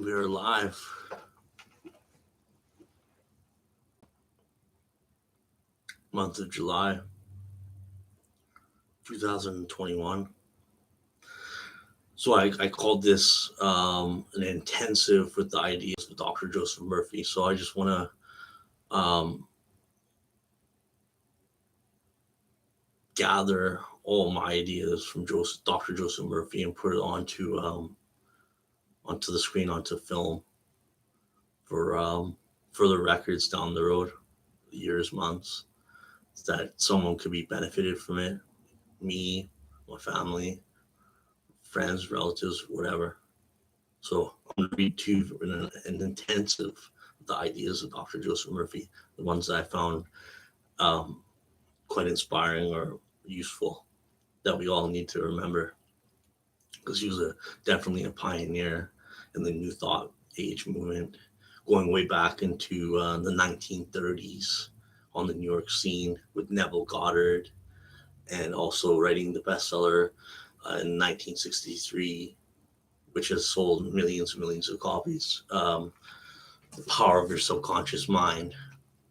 And we're live. Month of July, 2021. So I called this an intensive with the ideas of Dr. Joseph Murphy. So I just want to gather all my ideas from Dr. Joseph Murphy and put it onto the screen, onto film for further records down the road, years, months, that someone could be benefited from it. Me, my family, friends, relatives, whatever. So I'm going to read to you an intensive the ideas of Dr. Joseph Murphy, the ones that I found quite inspiring or useful, that we all need to remember, because he was definitely a pioneer in the New Thought Age movement, going way back into the 1930s on the New York scene with Neville Goddard, and also writing the bestseller in 1963, which has sold millions and millions of copies. The Power of Your Subconscious Mind,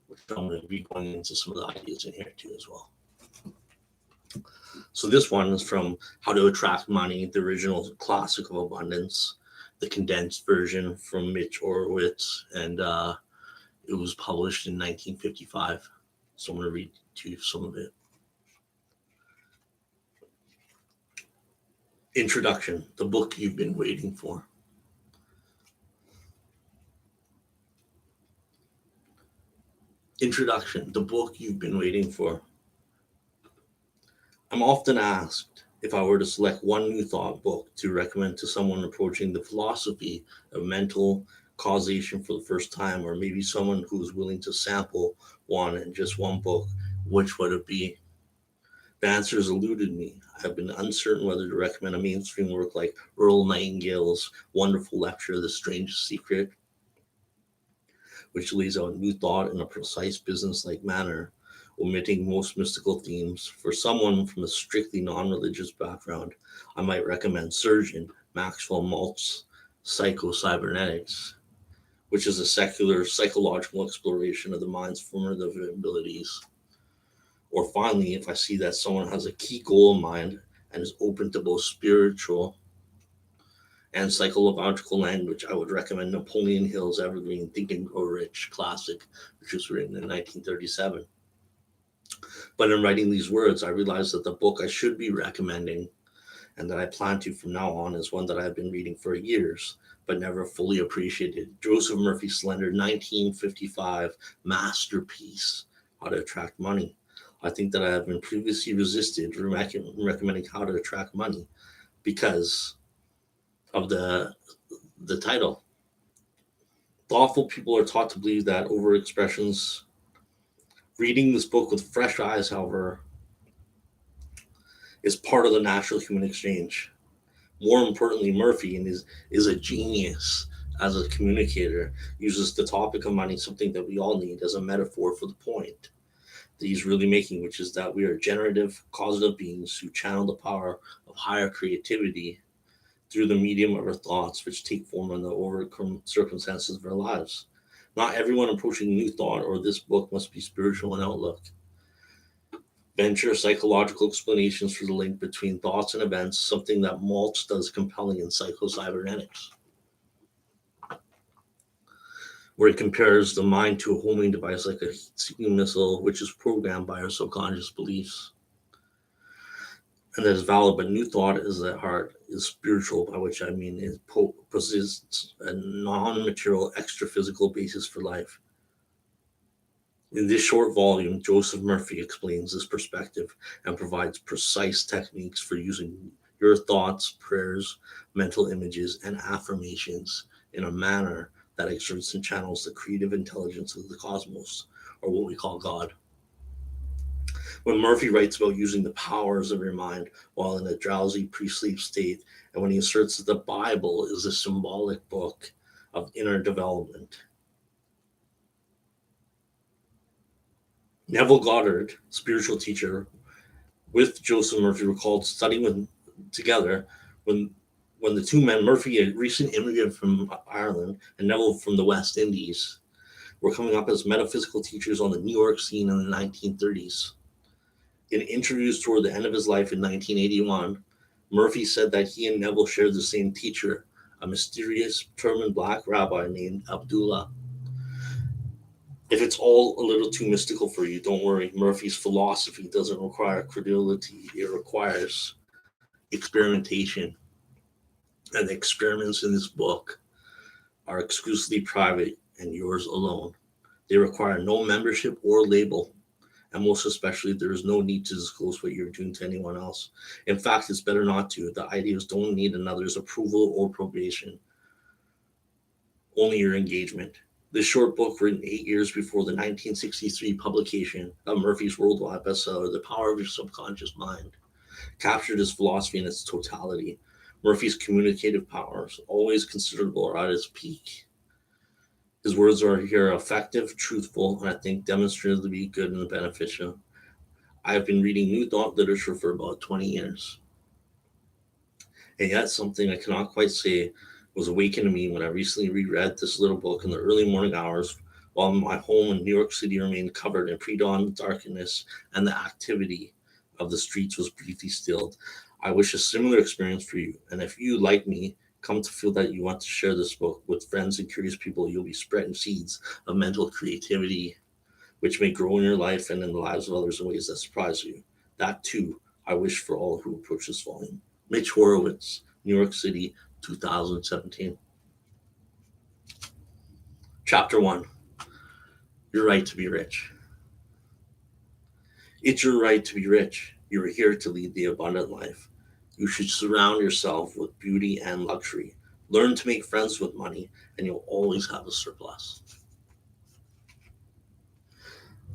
which I'm going to be going into some of the ideas in here too as well. So this one is from How to Attract Money, the original classic of abundance, the condensed version from Mitch Horowitz, and it was published in 1955. So I'm going to read to you some of it. Introduction, the book you've been waiting for. Introduction, the book you've been waiting for. I'm often asked if I were to select one New Thought book to recommend to someone approaching the philosophy of mental causation for the first time, or maybe someone who's willing to sample one in just one book, which would it be? The answer has eluded me. I've been uncertain whether to recommend a mainstream work like Earl Nightingale's wonderful lecture, The Strange Secret, which lays out New Thought in a precise business-like manner, omitting most mystical themes. For someone from a strictly non-religious background, I might recommend Surgeon Maxwell Maltz's Psycho-Cybernetics, which is a secular psychological exploration of the mind's formative abilities. Or finally, if I see that someone has a key goal in mind and is open to both spiritual and psychological language, I would recommend Napoleon Hill's evergreen Think and Grow Rich classic, which was written in 1937. But in writing these words, I realized that the book I should be recommending, and that I plan to from now on, is one that I've been reading for years, but never fully appreciated. Joseph Murphy's slender 1955 masterpiece, How to Attract Money. I think that I have been previously resisted recommending How to Attract Money because of the title. Thoughtful people are taught to believe that overexpressions. Reading this book with fresh eyes, however, is part of the natural human exchange. More importantly, Murphy is a genius as a communicator, uses the topic of money, something that we all need, as a metaphor for the point that he's really making, which is that we are generative, causative beings who channel the power of higher creativity through the medium of our thoughts, which take form in the overcome circumstances of our lives. Not everyone approaching New Thought or this book must be spiritual in outlook. Venture psychological explanations for the link between thoughts and events, something that Maltz does compelling in Psycho-Cybernetics, where he compares the mind to a homing device like a heat-seeking missile, which is programmed by our subconscious beliefs. And that is valid, but New Thought is at heart is spiritual, by which I mean it possesses a non-material extra-physical basis for life. In this short volume, Joseph Murphy explains this perspective and provides precise techniques for using your thoughts, prayers, mental images, and affirmations in a manner that exerts and channels the creative intelligence of the cosmos, or what we call God. When Murphy writes about using the powers of your mind while in a drowsy pre-sleep state, and when he asserts that the Bible is a symbolic book of inner development, Neville Goddard, spiritual teacher, with Joseph Murphy recalled studying together when when the two men, Murphy, a recent immigrant from Ireland, and Neville from the West Indies, were coming up as metaphysical teachers on the New York scene in the 1930s. In interviews toward the end of his life in 1981, Murphy said that he and Neville shared the same teacher, a mysterious turbaned black rabbi named Abdullah. If it's all a little too mystical for you, don't worry. Murphy's philosophy doesn't require credulity, it requires experimentation. And the experiments in this book are exclusively private and yours alone. They require no membership or label, and most especially, there is no need to disclose what you're doing to anyone else. In fact, it's better not to. The ideas don't need another's approval or probation, only your engagement. This short book, written 8 years before the 1963 publication of Murphy's worldwide bestseller, The Power of Your Subconscious Mind, captured his philosophy in its totality. Murphy's communicative powers, always considerable, are at its peak. His words are here effective, truthful, and I think demonstrated to be good and beneficial. I have been reading New Thought literature for about 20 years. And yet, something I cannot quite say was awakened to me when I recently reread this little book in the early morning hours while my home in New York City remained covered in pre-dawn darkness and the activity of the streets was briefly stilled. I wish a similar experience for you. And if you, like me, come to feel that you want to share this book with friends and curious people, you'll be spreading seeds of mental creativity, which may grow in your life and in the lives of others in ways that surprise you. That, too, I wish for all who approach this volume. Mitch Horowitz, New York City, 2017. Chapter 1, Your Right to be Rich. It's your right to be rich. You are here to lead the abundant life. You should surround yourself with beauty and luxury. Learn to make friends with money, and you'll always have a surplus.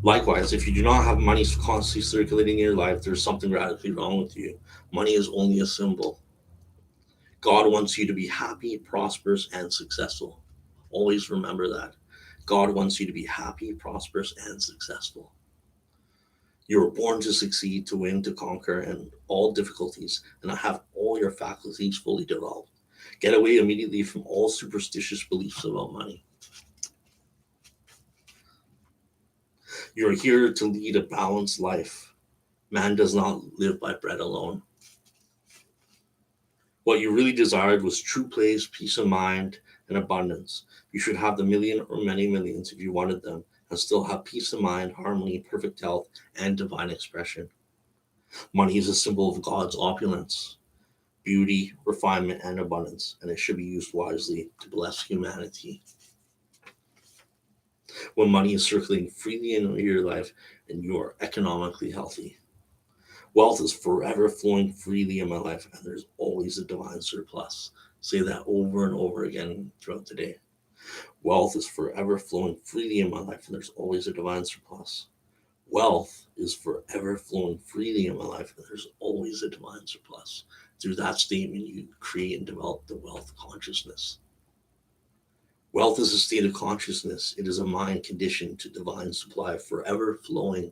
Likewise, if you do not have money constantly circulating in your life, there's something radically wrong with you. Money is only a symbol. God wants you to be happy, prosperous, and successful. Always remember that. God wants you to be happy, prosperous, and successful. You were born to succeed, to win, to conquer, and all difficulties, and have all your faculties fully developed. Get away immediately from all superstitious beliefs about money. You are here to lead a balanced life. Man does not live by bread alone. What you really desired was true place, peace of mind, and abundance. You should have the million or many millions if you wanted them, and still have peace of mind, harmony, perfect health, and divine expression. Money is a symbol of God's opulence, beauty, refinement, and abundance, and it should be used wisely to bless humanity. When money is circulating freely in your life and you are economically healthy. Wealth is forever flowing freely in my life, and there's always a divine surplus. Say that over and over again throughout the day. Wealth is forever flowing freely in my life, and there's always a divine surplus. Wealth is forever flowing freely in my life, and there's always a divine surplus. Through that statement, you create and develop the wealth consciousness. Wealth is a state of consciousness. It is a mind conditioned to divine supply, forever flowing.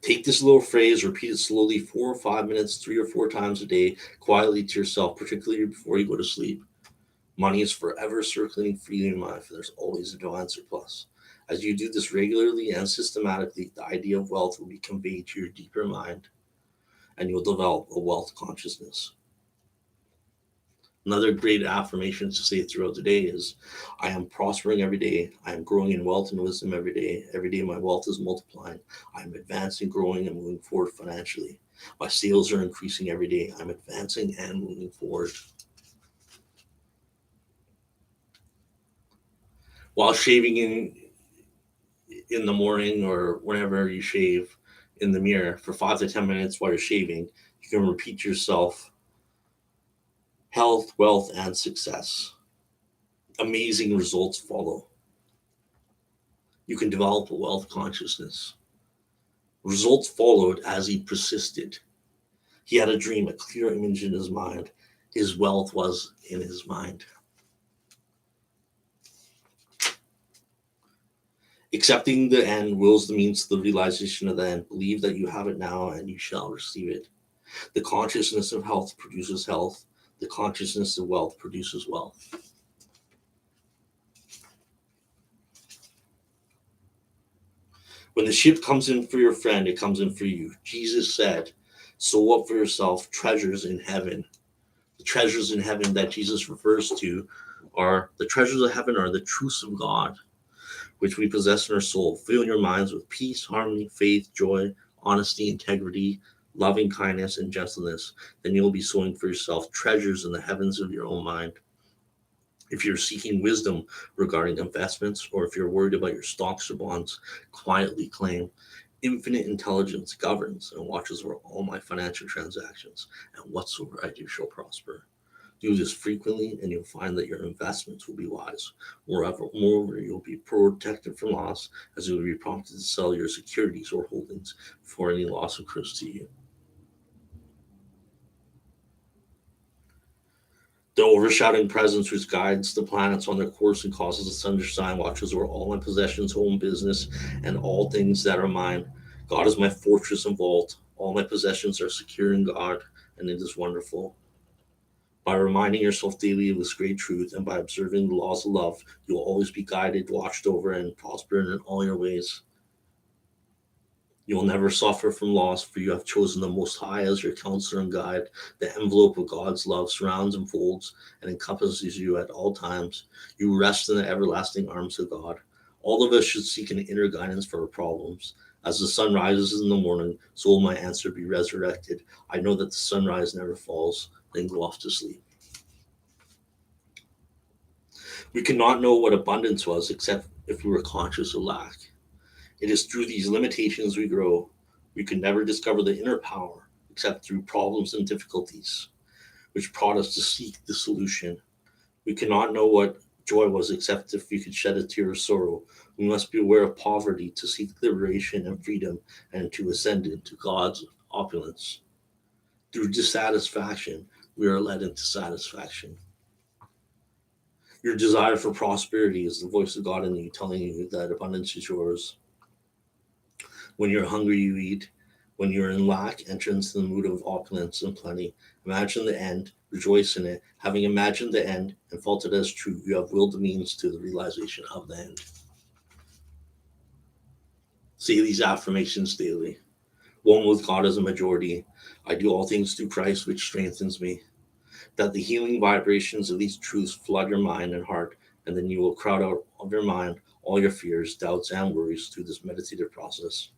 Take this little phrase, repeat it slowly 4 or 5 minutes, 3 or 4 times a day, quietly to yourself, particularly before you go to sleep. Money is forever circulating freely in life, and there's always a divine surplus. As you do this regularly and systematically, the idea of wealth will be conveyed to your deeper mind, and you'll develop a wealth consciousness. Another great affirmation to say throughout the day is, I am prospering every day. I am growing in wealth and wisdom every day. Every day my wealth is multiplying. I am advancing, growing, and moving forward financially. My sales are increasing every day. I'm advancing and moving forward. While shaving in the morning or whenever you shave in the mirror for 5 to 10 minutes while you're shaving, you can repeat yourself, health, wealth, and success. Amazing results follow. You can develop a wealth consciousness. Results followed as he persisted. He had a dream, a clear image in his mind. His wealth was in his mind. Accepting the end wills the means to the realization of the end. Believe that you have it now and you shall receive it. The consciousness of health produces health. The consciousness of wealth produces wealth. When the ship comes in for your friend, it comes in for you. Jesus said, sow up for yourself treasures in heaven. The treasures in heaven that Jesus refers to are the treasures of heaven are the truths of God, which we possess in our soul. Fill your minds with peace, harmony, faith, joy, honesty, integrity, loving kindness, and gentleness. Then you'll be sowing for yourself treasures in the heavens of your own mind. If you're seeking wisdom regarding investments, or if you're worried about your stocks or bonds, quietly claim, infinite intelligence governs and watches over all my financial transactions, and whatsoever I do shall prosper. Do this frequently, and you'll find that your investments will be wise. Moreover, you'll be protected from loss, as you'll be prompted to sell your securities or holdings before any loss occurs to you. The overshadowing presence which guides the planets on their course and causes the sun to shine watches over all my possessions, home, business, and all things that are mine. God is my fortress and vault. All my possessions are secure in God, and it is wonderful. By reminding yourself daily of this great truth and by observing the laws of love, you will always be guided, watched over, and prosper in all your ways. You will never suffer from loss, for you have chosen the Most High as your counselor and guide. The envelope of God's love surrounds and folds and encompasses you at all times. You rest in the everlasting arms of God. All of us should seek an inner guidance for our problems. As the sun rises in the morning, so will my answer be resurrected. I know that the sunrise never falls, then go off to sleep. We cannot know what abundance was except if we were conscious of lack. It is through these limitations we grow. We can never discover the inner power except through problems and difficulties, which prod us to seek the solution. We cannot know what joy was except if we could shed a tear of sorrow. We must be aware of poverty to seek liberation and freedom and to ascend into God's opulence. Through dissatisfaction, we are led into satisfaction. Your desire for prosperity is the voice of God in you telling you that abundance is yours. When you're hungry, you eat. When you're in lack, enter into the mood of opulence and plenty. Imagine the end, rejoice in it. Having imagined the end and felt it as true, you have willed the means to the realization of the end. Say these affirmations daily. One with God as a majority. I do all things through Christ, which strengthens me. That the healing vibrations of these truths flood your mind and heart, and then you will crowd out of your mind all your fears, doubts, and worries through this meditative process.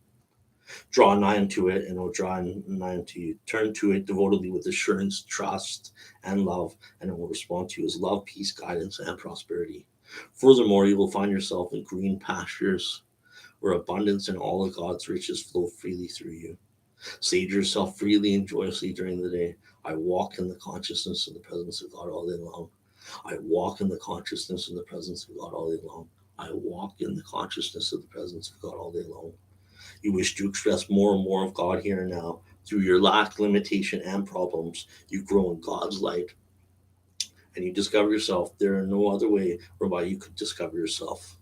Draw nigh unto it, and it will draw nigh unto you. Turn to it devotedly with assurance, trust, and love, and it will respond to you as love, peace, guidance, and prosperity. Furthermore, you will find yourself in green pastures where abundance and all of God's riches flow freely through you. Say to yourself freely and joyously during the day, I walk in the consciousness of the presence of God all day long. I walk in the consciousness of the presence of God all day long. I walk in the consciousness of the presence of God all day long. You wish to express more and more of God here and now. Through your lack, limitation, and problems, you grow in God's light and you discover yourself. There are no other way whereby you could discover yourself.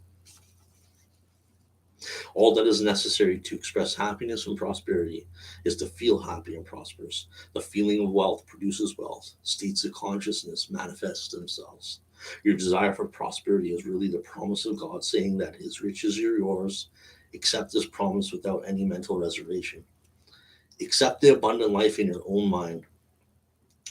All that is necessary to express happiness and prosperity is to feel happy and prosperous. The feeling of wealth produces wealth. States of consciousness manifest themselves. Your desire for prosperity is really the promise of God saying that his riches are yours. Accept this promise without any mental reservation. Accept the abundant life in your own mind.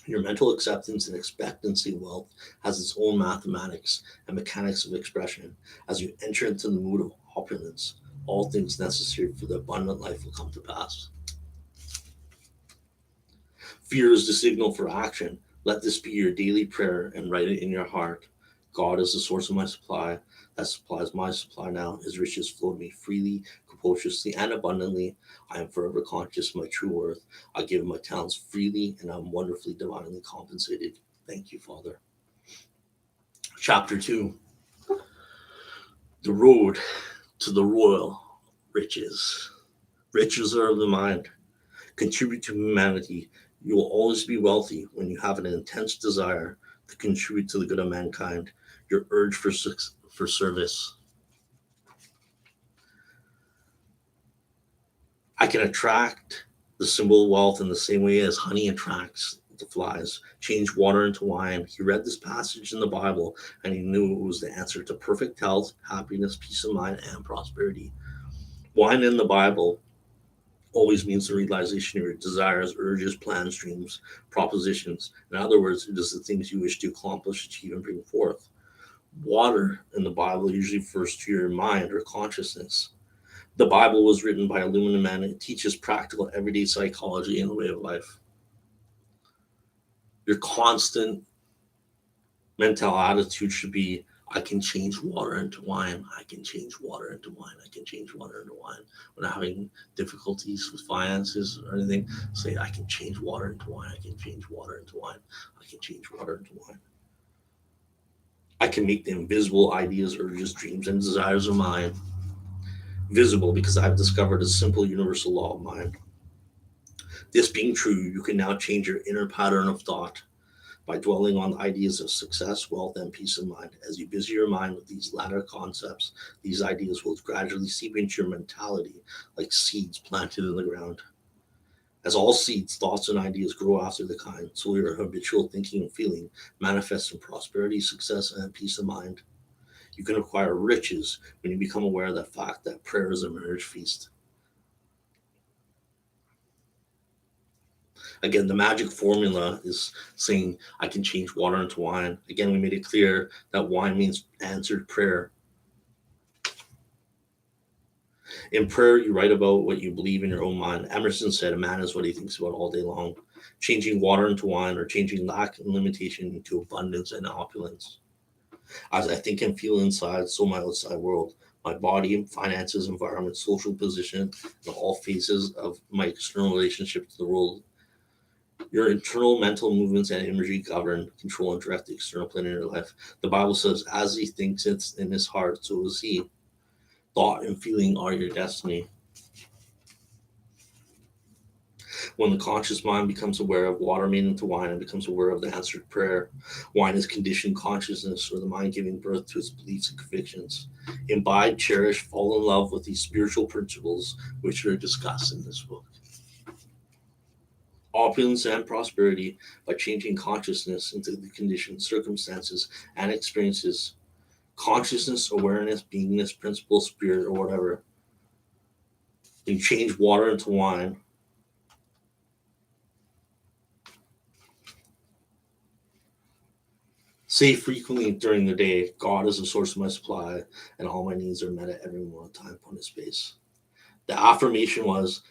Your mental acceptance and expectancy of wealth has its own mathematics and mechanics of expression. As you enter into the mood of opulence, all things necessary for the abundant life will come to pass. Fear is the signal for action. Let this be your daily prayer and write it in your heart. God is the source of my supply that supplies my supply now. His riches flow to me freely, capaciously, and abundantly. I am forever conscious of my true worth. I give my talents freely, and I'm wonderfully, divinely compensated. Thank you, Father. Chapter 2. The road to the royal riches. Riches are of the mind. Contribute to humanity. You will always be wealthy when you have an intense desire to contribute to the good of mankind. Your urge for service. I can attract the symbol of wealth in the same way as honey attracts the flies. Change water into wine. He read this passage in the Bible and he knew it was the answer to perfect health, happiness, peace of mind, and prosperity. Wine in the Bible always means the realization of your desires, urges, plans, dreams, propositions. In other words, it is the things you wish to accomplish, achieve, and bring forth. Water in the Bible usually refers to your mind or consciousness. The Bible was written by illuminated men. It teaches practical everyday psychology and a way of life. Your constant mental attitude should be, I can change water into wine. I can change water into wine. I can change water into wine. When I'm having difficulties with finances or anything, say, I can change water into wine. I can change water into wine. I can change water into wine. I can make the invisible ideas, urges, dreams, and desires of mine visible because I've discovered a simple universal law of mind. This being true, you can now change your inner pattern of thought by dwelling on ideas of success, wealth, and peace of mind. As you busy your mind with these latter concepts, these ideas will gradually seep into your mentality like seeds planted in the ground. As all seeds, thoughts and ideas grow after the kind, so your habitual thinking and feeling manifests in prosperity, success, and peace of mind. You can acquire riches when you become aware of the fact that prayer is a marriage feast. Again, the magic formula is saying, I can change water into wine. Again, we made it clear that wine means answered prayer. In prayer, you write about what you believe in your own mind. Emerson said, a man is what he thinks about all day long. Changing water into wine or changing lack and limitation into abundance and opulence. As I think and feel inside, so my outside world, my body, finances, environment, social position, and all phases of my external relationship to the world. Your internal mental movements and energy govern, control, and direct the external plan in your life. The Bible says, as he thinks it in his heart, so is he. Thought and feeling are your destiny. When the conscious mind becomes aware of water made into wine and becomes aware of the answered prayer, wine is conditioned consciousness, or the mind giving birth to its beliefs and convictions. Imbibe, cherish, fall in love with these spiritual principles which are discussed in this book. Opulence and prosperity by changing consciousness into the conditions, circumstances, and experiences. Consciousness, awareness, beingness, principle, spirit, or whatever. You change water into wine. Say frequently during the day, God is the source of my supply, and all my needs are met at every moment of time, point, and space. The affirmation was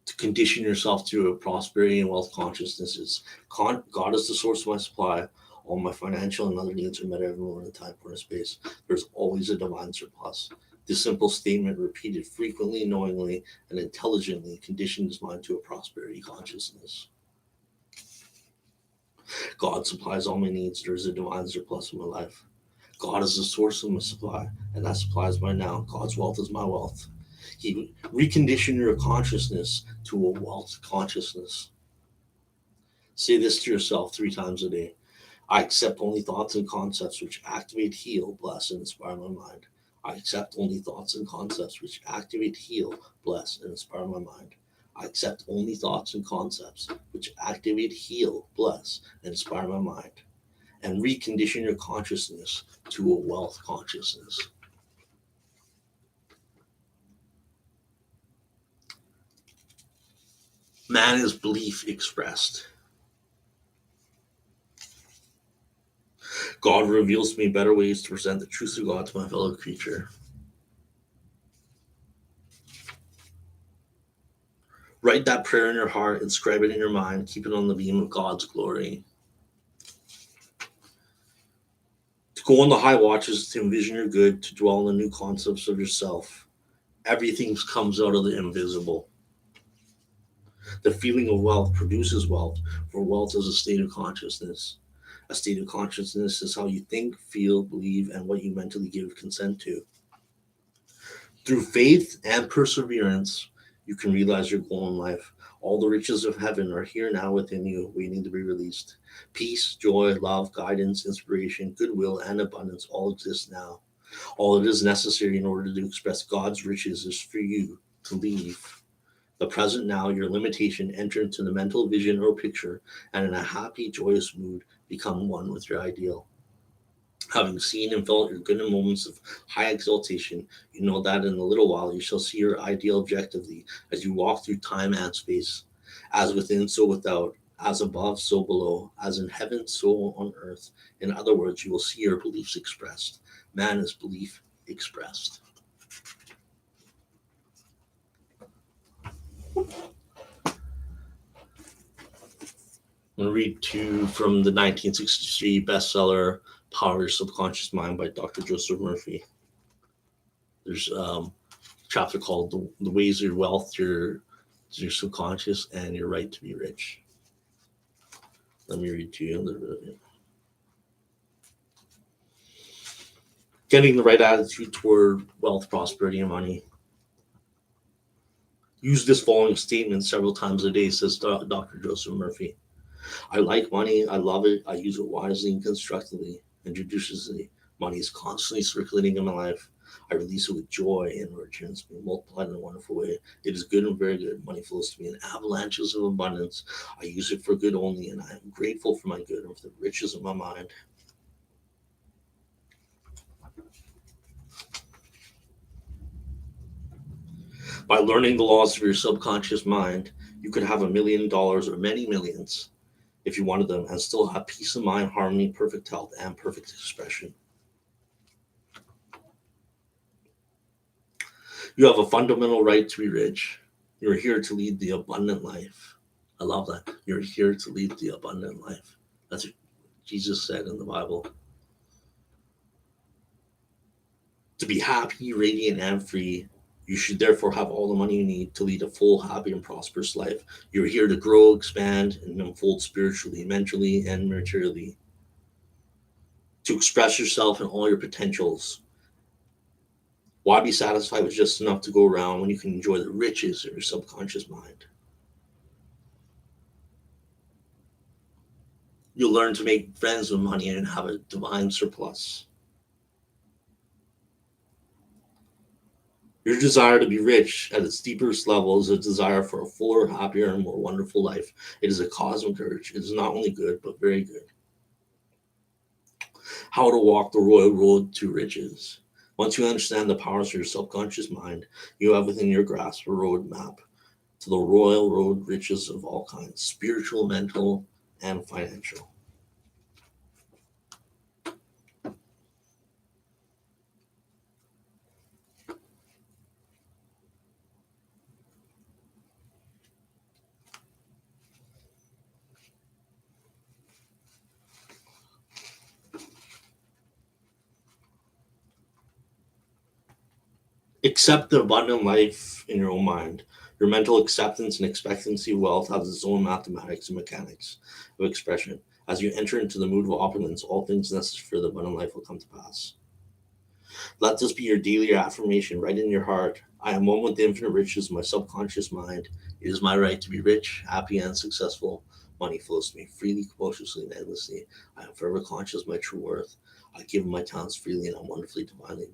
to condition yourself to a prosperity and wealth consciousnesses. God is the source of my supply. All my financial and other needs are met every moment of time, point, and space. There's always a divine surplus. This simple statement, repeated frequently, knowingly, and intelligently, conditions mind to a prosperity consciousness. God supplies all my needs. There's a divine surplus in my life. God is the source of my supply, and that supply is mine now. God's wealth is my wealth. He recondition your consciousness to a wealth consciousness. Say this to yourself 3 times a day. I accept only thoughts and concepts which activate, heal, bless, and inspire my mind. I accept only thoughts and concepts which activate, heal, bless, and inspire my mind. I accept only thoughts and concepts which activate, heal, bless, and inspire my mind. And recondition your consciousness to a wealth consciousness. Man is belief expressed. God reveals to me better ways to present the truth of God to my fellow creature. Write that prayer in your heart, inscribe it in your mind, keep it on the beam of God's glory. To go on the high watches, to envision your good, to dwell on the new concepts of yourself. Everything comes out of the invisible. The feeling of wealth produces wealth, for wealth is a state of consciousness. A state of consciousness is how you think, feel, believe, and what you mentally give consent to. Through faith and perseverance, you can realize your goal in life. All the riches of heaven are here now within you, waiting to be released. Peace, joy, love, guidance, inspiration, goodwill, and abundance all exist now. All that is necessary in order to express God's riches is for you to leave The present now, your limitation, enter into the mental vision or picture, and in a happy, joyous mood, become one with your ideal. Having seen and felt your good in moments of high exaltation, you know that in a little while you shall see your ideal objectively as you walk through time and space. As within, so without, as above, so below, as in heaven, so on earth. In other words, you will see your beliefs expressed. Man is belief expressed. I'm going to read two from the 1963 bestseller Power of Your Subconscious Mind by Dr. Joseph Murphy. There's a chapter called the Ways of Your Wealth, your subconscious, and your right to be rich. Let me read to you a little bit of it. Getting the right attitude toward wealth, prosperity, and money. Use this following statement several times a day, says Dr. Joseph Murphy. I like money. I love it. I use it wisely and constructively and judiciously. Money is constantly circulating in my life. I release it with joy and returns me multiplied in a wonderful way. It is good and very good. Money flows to me in avalanches of abundance. I use it for good only, and I am grateful for my good and for the riches of my mind. By learning the laws of your subconscious mind, you could have $1 million or many millions if you wanted them and still have peace of mind, harmony, perfect health, and perfect expression. You have a fundamental right to be rich. You're here to lead the abundant life. I love that. You're here to lead the abundant life. That's what Jesus said in the Bible. To be happy, radiant, and free, you should therefore have all the money you need to lead a full, happy, and prosperous life. You're here to grow, expand, and unfold spiritually, mentally, and materially. To express yourself and all your potentials. Why be satisfied with just enough to go around when you can enjoy the riches of your subconscious mind? You'll learn to make friends with money and have a divine surplus. Your desire to be rich at its deepest level is a desire for a fuller, happier, and more wonderful life. It is a cosmic urge. It is not only good, but very good. How to walk the royal road to riches. Once you understand the powers of your subconscious mind, you have within your grasp a roadmap to the royal road riches of all kinds, spiritual, mental, and financial. Accept the abundant life in your own mind. Your mental acceptance and expectancy of wealth has its own mathematics and mechanics of expression. As you enter into the mood of opulence, all things necessary for the abundant life will come to pass. Let this be your daily affirmation right in your heart. I am one with the infinite riches of my subconscious mind. It is my right to be rich, happy, and successful. Money flows to me freely, capriciously, and endlessly. I am forever conscious of my true worth. I give my talents freely, and I'm wonderfully, divinely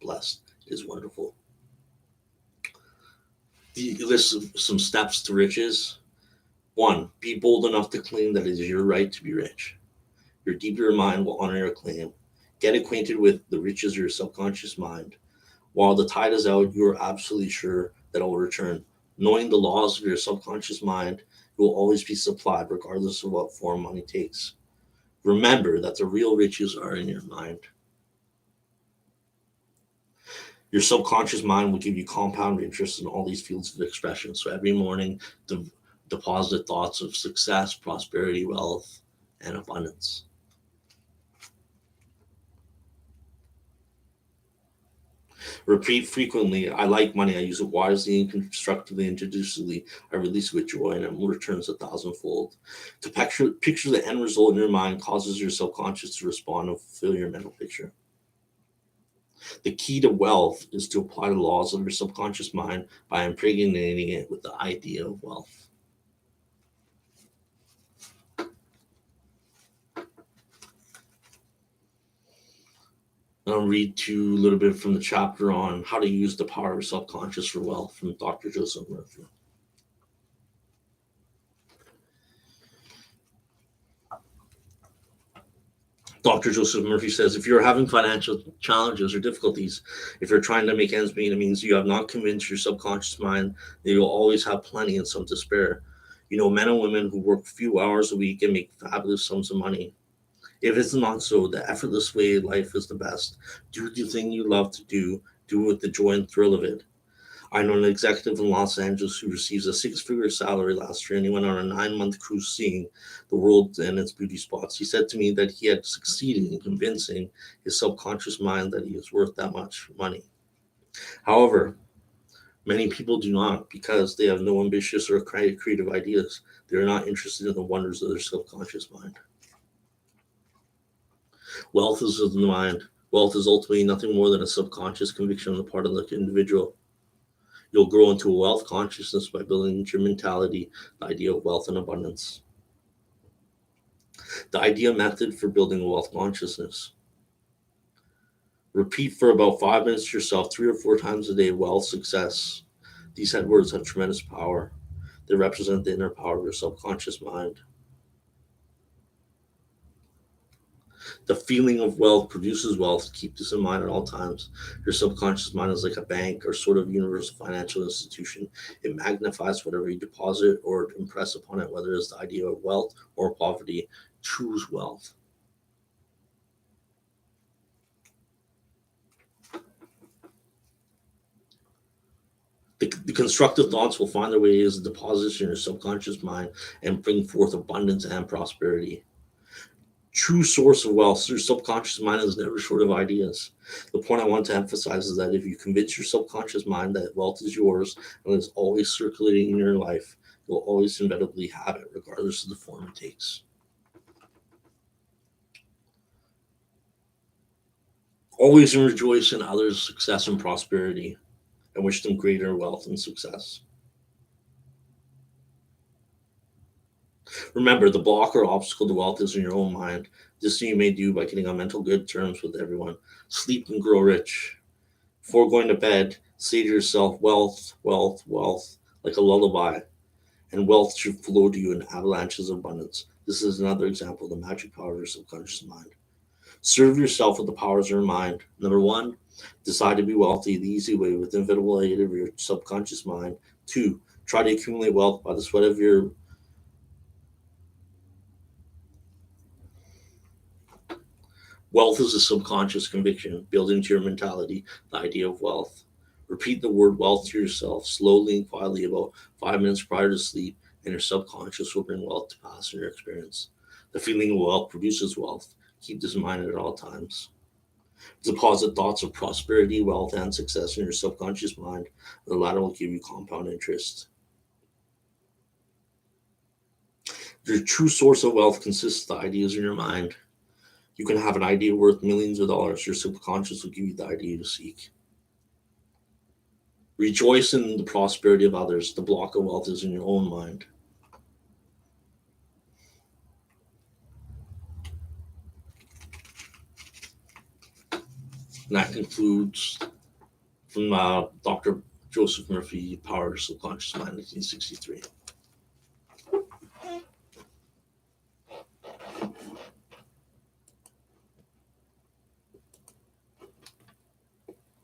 blessed. It is wonderful. The list of some steps to riches. One, be bold enough to claim that it is your right to be rich. Your deeper mind will honor your claim. Get acquainted with the riches of your subconscious mind. While the tide is out, you are absolutely sure that it will return. Knowing the laws of your subconscious mind, you will always be supplied, regardless of what form money takes. Remember that the real riches are in your mind. Your subconscious mind will give you compound interest in all these fields of expression. So every morning, deposit thoughts of success, prosperity, wealth, and abundance. Repeat frequently, I like money, I use it wisely and constructively and judiciously. I release it with joy and it returns a thousandfold. To picture the end result in your mind causes your subconscious to respond and fulfill your mental picture. The key to wealth is to apply the laws of your subconscious mind by impregnating it with the idea of wealth. I'll read to you a little bit from the chapter on how to use the power of subconscious for wealth from Dr. Joseph Murphy. Dr. Joseph Murphy says, if you're having financial challenges or difficulties, if you're trying to make ends meet, it means you have not convinced your subconscious mind that you'll always have plenty and some to spare. You know, men and women who work a few hours a week and make fabulous sums of money. If it's not so, the effortless way life is the best. Do the thing you love to do it with the joy and thrill of it. I know an executive in Los Angeles who receives a six-figure salary last year, and he went on a 9-month cruise seeing the world and its beauty spots. He said to me that he had succeeded in convincing his subconscious mind that he is worth that much money. However, many people do not because they have no ambitious or creative ideas. They are not interested in the wonders of their subconscious mind. Wealth is of the mind. Wealth is ultimately nothing more than a subconscious conviction on the part of the individual. You'll grow into a wealth consciousness by building into your mentality the idea of wealth and abundance. The idea method for building a wealth consciousness. Repeat for about 5 minutes to yourself 3 or 4 times a day wealth, success. These words have tremendous power. They represent the inner power of your subconscious mind. The feeling of wealth produces wealth. Keep this in mind at all times. Your subconscious mind is like a bank or sort of universal financial institution. It magnifies whatever you deposit or impress upon it, whether it's the idea of wealth or poverty. Choose wealth. The constructive thoughts will find their way as deposits in your subconscious mind and bring forth abundance and prosperity. True source of wealth. Your subconscious mind is never short of ideas. The point I want to emphasize is that if you convince your subconscious mind that wealth is yours and is always circulating in your life, you'll always inevitably have it, regardless of the form it takes. Always rejoice in others' success and prosperity and wish them greater wealth and success. Remember, the block or obstacle to wealth is in your own mind. This you may do by getting on mental good terms with everyone. Sleep and grow rich. Before going to bed, say to yourself, wealth, wealth, wealth, like a lullaby, and wealth should flow to you in avalanches of abundance. This is another example of the magic power of your subconscious mind. Serve yourself with the powers of your mind. Number one, decide to be wealthy the easy way with the inevitable aid of your subconscious mind. Two, try to accumulate wealth by the sweat of your wealth is a subconscious conviction built into your mentality, the idea of wealth. Repeat the word wealth to yourself slowly and quietly about 5 minutes prior to sleep, and your subconscious will bring wealth to pass in your experience. The feeling of wealth produces wealth. Keep this in mind at all times. Deposit thoughts of prosperity, wealth, and success in your subconscious mind. The latter will give you compound interest. Your true source of wealth consists of the ideas in your mind. You can have an idea worth millions of dollars. Your subconscious will give you the idea to seek. Rejoice in the prosperity of others. The block of wealth is in your own mind. And that concludes from Dr. Joseph Murphy, Power of Subconscious Mind, 1963.